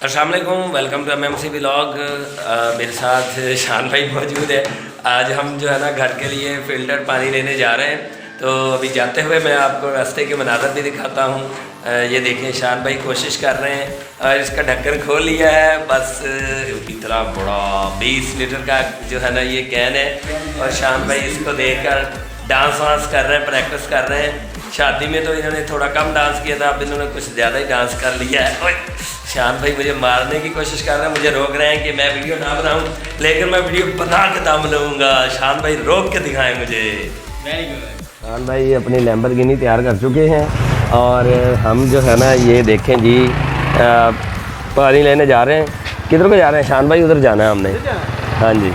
अस्सलाम वालेकुम, welcome to MMC vlog. मेरे साथ शान भाई मौजूद है। आज हम जो है ना घर के लिए फ़िल्टर पानी लेने जा रहे हैं। तो अभी जाते हुए मैं आपको रास्ते के मनाज़र भी दिखाता हूँ। ये देखें, शान भाई कोशिश कर रहे हैं और इसका ढक्कन खोल लिया है। बस इतना बड़ा 20 लीटर का जो है ना ये कैन है और शान भाई इसको देखकर डांस वांस कर रहे हैं, प्रैक्टिस कर रहे हैं। शादी में तो इन्होंने थोड़ा कम डांस किया था, अब इन्होंने कुछ ज़्यादा ही डांस कर लिया है। ओए शान भाई मुझे मारने की कोशिश कर रहे हैं, मुझे रोक रहे हैं कि मैं वीडियो ना बनाऊं, लेकिन मैं वीडियो बना के दम लूँगा। शान भाई रोक के दिखाएं मुझे। शान भाई अपनी लैम्बोर्गिनी तैयार कर चुके हैं और हम जो है ना ये देखें जी पानी लेने जा रहे हैं। किधर को जा रहे हैं शान भाई? उधर जाना है हमने। हाँ जी।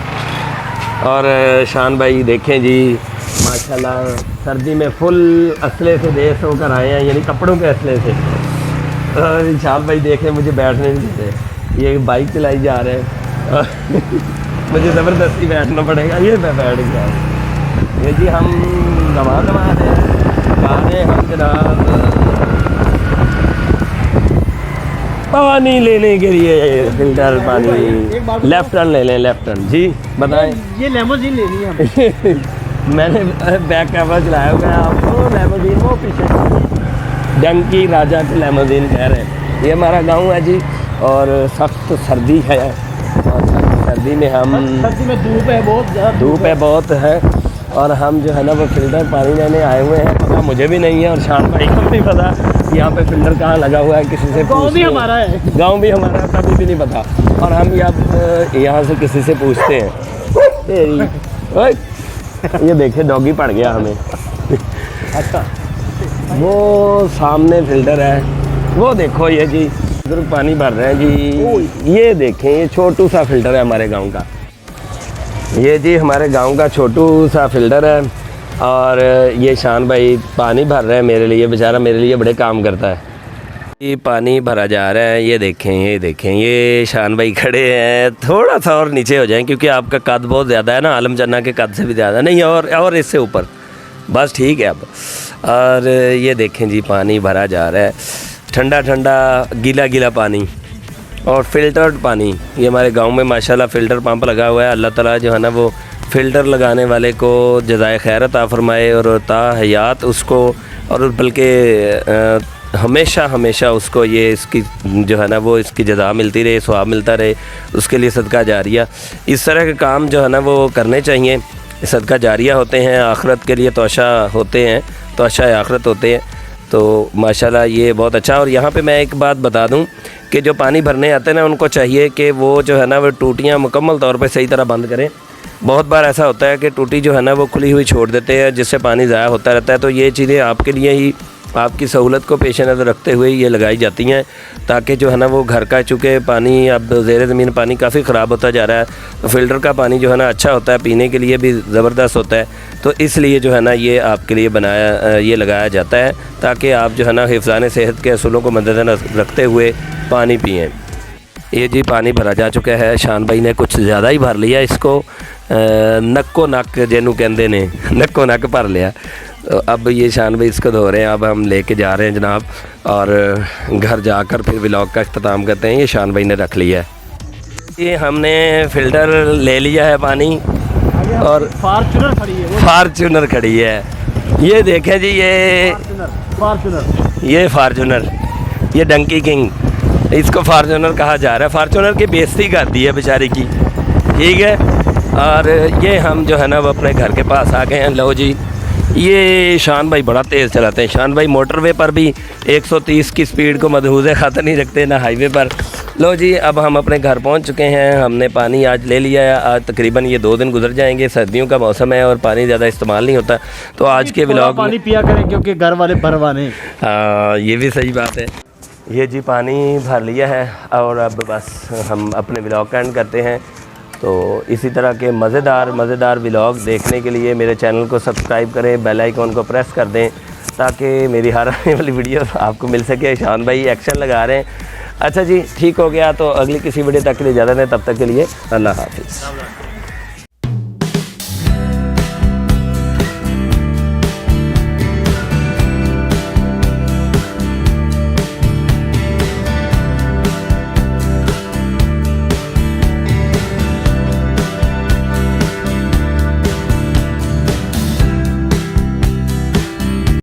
और शान भाई देखें जी माशाल्लाह सर्दी में फुल असले से देश होकर आए हैं, यानी कपड़ों के असले से। और शान भाई देखें मुझे बैठने नहीं देते, ये बाइक चलाई जा रहे हैं मुझे ज़बरदस्ती बैठना पड़ेगा। ये मैं बैठ गया। ये जी हम दवा से जा रहे हैं हम जनाब पानी लेने के लिए, फिल्टर पानी। लेफ़्ट टर्न ले लें, लेफ़्ट टर्न। जी बताएं। ये लेमोजीन लेनी है हमें। मैंने बैक कैमरा चलाया हुआ है, आपको लेमोजीन वो पीछे डंकी राजा के लेमोजीन कह रहे हैं। ये हमारा गांव है जी और सख्त सर्दी है और सर्दी में हम सर्दी में धूप है बहुत ज़्यादा, धूप है बहुत है और हम जो है ना वो फ़िल्टर पानी लेने आए हुए हैं। पता मुझे भी नहीं है और शान भाई को नहीं पता यहाँ पे फ़िल्टर कहाँ लगा हुआ है। किसी से गाँव भी हमारा है, गाँव भी हमारा है, कभी भी नहीं पता। और हम यहाँ से किसी से पूछते हैं तेरी ये देखे डॉगी पड़ गया हमें। अच्छा वो सामने फ़िल्टर है, वो देखो ये जी इधर पानी भर रहे हैं जी। ये देखें ये छोटू सा फ़िल्टर है हमारे गांव का। ये जी हमारे गांव का छोटू सा फ़िल्टर है और ये शान भाई पानी भर रहे हैं मेरे लिए। बेचारा मेरे लिए बड़े काम करता है। ये पानी भरा जा रहा है। ये देखें, ये देखें, ये शान भाई खड़े हैं। थोड़ा सा और नीचे हो जाएं क्योंकि आपका कद बहुत ज़्यादा है ना, आलम चन्ना के कद से भी ज़्यादा नहीं, और इससे ऊपर बस ठीक है अब। और ये देखें जी पानी भरा जा रहा है, ठंडा ठंडा गीला गीला पानी और फ़िल्टर्ड पानी। ये हमारे गांव में माशाल्लाह फ़िल्टर पंप लगा हुआ है। अल्लाह ताला जो है ना वो फ़िल्टर लगाने वाले को जज़ाए खैर अता फ़रमाए और ता हयात उसको, और बल्कि हमेशा उसको ये इसकी जो है ना वो इसकी जज़ा मिलती रहे, सवाब मिलता रहे, उसके लिए सदका जारिया। इस तरह के काम जो है ना वो करने चाहिए। सदका जारिया होते हैं, आखिरत के लिए तोशा होते हैं, तोशा आखिरत होते हैं। तो माशाल्लाह ये बहुत अच्छा। और यहाँ पे मैं एक बात बता दूँ कि जो पानी भरने आते हैं ना उनको चाहिए कि वो जो है ना वो टूटियाँ मुकम्मल तौर पे सही तरह बंद करें। बहुत बार ऐसा होता है कि टूटी जो है ना वो खुली हुई छोड़ देते हैं जिससे पानी ज़ाया होता रहता है। तो ये चीज़ें आपके लिए ही, आपकी सहूलत को पेश नज़र रखते हुए ये लगाई जाती हैं ताकि जो है ना वो घर का, चूँकि पानी अब ज़ेर ज़मीन पानी काफ़ी ख़राब होता जा रहा है, तो फ़िल्टर का पानी जो है ना अच्छा होता है, पीने के लिए भी ज़बरदस्त होता है। तो इसलिए जो है ना ये आपके लिए ये लगाया जाता है ताकि आप जो है ना हिफ़्ज़ान सेहत के असूलों को मद्देनज़र रखते हुए पानी पिएँ। ये जी पानी भरा जा चुका है। शान भाई ने कुछ ज़्यादा ही भर लिया इसको, नक्को नक जिन्हों कहते ने, नक्को नक भर लिया। तो अब ये शान भाई इसको धो रहे हैं। अब हम लेके जा रहे हैं जनाब और घर जाकर फिर व्लॉग का इख्तिताम करते हैं। ये शान भाई ने रख लिया है। ये हमने फ़िल्टर ले लिया है पानी और फार्चूनर खड़ी है, फार्चूनर खड़ी है। ये देखें जी ये फार्चूनर, ये डंकी किंग, इसको फार्चूनर कहा जा रहा है। फार्चूनर की बेइज्जती कर दी है बेचारे की, ठीक है। और ये हम जो है ना वो अपने घर के पास आ गए हैं। लो जी ये शान भाई बड़ा तेज़ चलाते हैं। शान भाई मोटरवे पर भी 130 की स्पीड को मदहूज़ ख़ातर नहीं रखते ना हाईवे पर। लो जी अब हम अपने घर पहुंच चुके हैं। हमने पानी आज ले लिया है। आज तकरीबन ये 2 दिन गुजर जाएंगे। सर्दियों का मौसम है और पानी ज़्यादा इस्तेमाल नहीं होता, तो आज के व्लॉग पानी पिया करें क्योंकि घर वाले भरवाने। हाँ ये भी सही बात है। ये जी पानी भर लिया है और अब बस हम अपने व्लॉग का एंड करते हैं। तो इसी तरह के मज़ेदार व्लॉग देखने के लिए मेरे चैनल को सब्सक्राइब करें, बेल आइकॉन को प्रेस कर दें ताकि मेरी हर आने वाली वीडियो आपको मिल सके। शान भाई एक्शन लगा रहे हैं। अच्छा जी ठीक हो गया, तो अगली किसी वीडियो तक के लिए ज़्यादा नहीं, तब तक के लिए अल्लाह हाफ़िज़।